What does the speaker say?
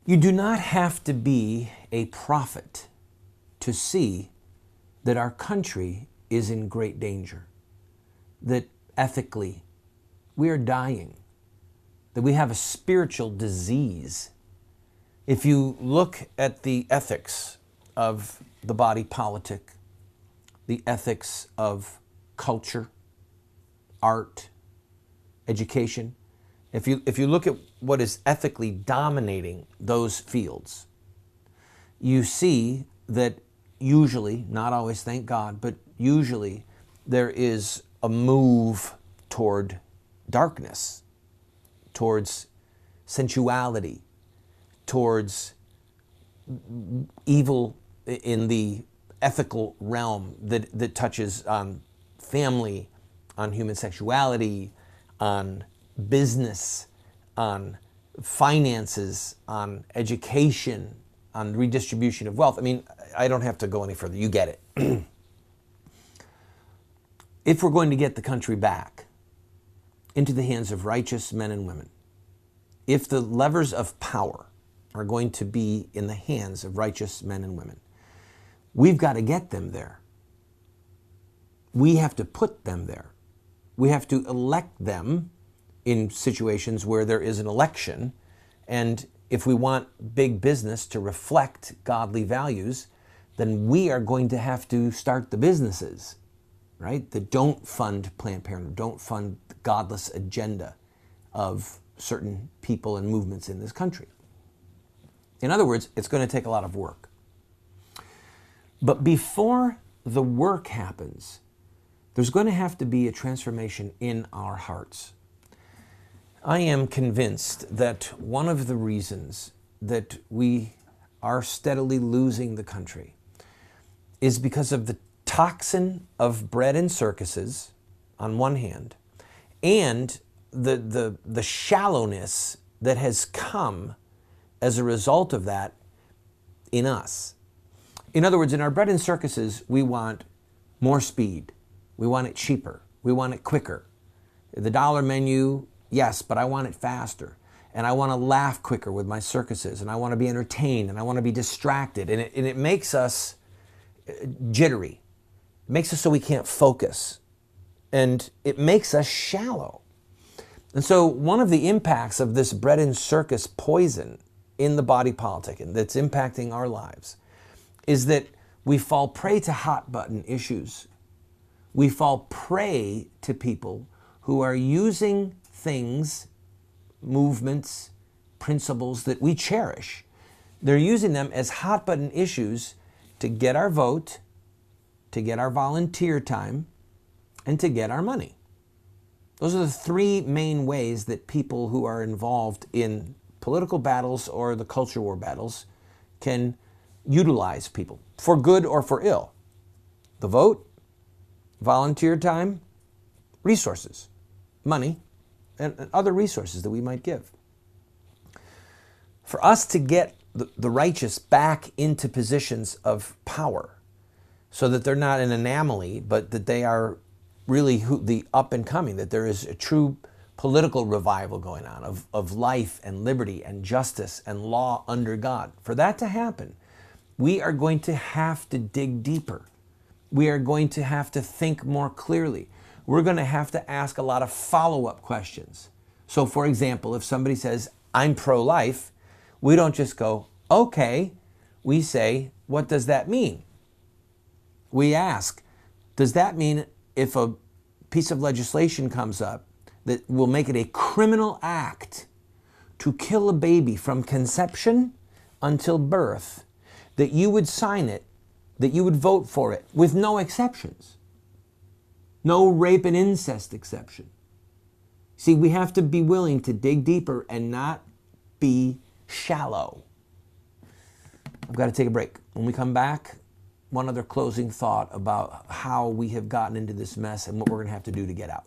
You do not have to be a prophet to see that our country is in great danger, that ethically we are dying, that we have a spiritual disease. If you look at the ethics of the body politic, the ethics of culture, art, education, if you look at what is ethically dominating those fields, you see that usually, not always, thank God, but usually there is a move toward darkness, towards sensuality, towards evil in the ethical realm that touches on family, on human sexuality, on business, on finances, on education, on redistribution of wealth. I mean, I don't have to go any further. You get it. If we're going to get the country back into the hands of righteous men and women, if the levers of power are going to be in the hands of righteous men and women, we've got to get them there. We have to put them there. We have to elect them in situations where there is an election. And if we want big business to reflect godly values, then we are going to have to start the businesses, right, that don't fund Planned Parenthood, don't fund the godless agenda of certain people and movements in this country. In other words, it's going to take a lot of work. But before the work happens, there's going to have to be a transformation in our hearts. I am convinced that one of the reasons that we are steadily losing the country is because of the toxin of bread and circuses on one hand, and the shallowness that has come as a result of that in us. In other words, in our bread and circuses, we want more speed. We want it cheaper. We want it quicker. The dollar menu, yes, but I want it faster. And I want to laugh quicker with my circuses. And I want to be entertained. And I want to be distracted. And it makes us jittery. It makes us so we can't focus. And it makes us shallow. And so one of the impacts of this bread and circus poison in the body politic, and that's impacting our lives, is that we fall prey to hot button issues. We fall prey to people who are using things, movements, principles that we cherish. They're using them as hot button issues to get our vote, to get our volunteer time, and to get our money. Those are the three main ways that people who are involved in political battles or the culture war battles can utilize people, for good or for ill. The vote, volunteer time, resources, money, and other resources that we might give. For us to get the righteous back into positions of power so that they're not an anomaly, but that they are really the up and coming, that there is a true political revival going on of life and liberty and justice and law under God. For that to happen, we are going to have to dig deeper. We are going to have to think more clearly. We're going to have to ask a lot of follow-up questions. So, for example, if somebody says, I'm pro-life, we don't just go, okay. We say, what does that mean? We ask, does that mean if a piece of legislation comes up that will make it a criminal act to kill a baby from conception until birth, that you would sign it, that you would vote for it with no exceptions? No rape and incest exception. See, we have to be willing to dig deeper and not be shallow. I've got to take a break. When we come back, one other closing thought about how we have gotten into this mess and what we're going to have to do to get out.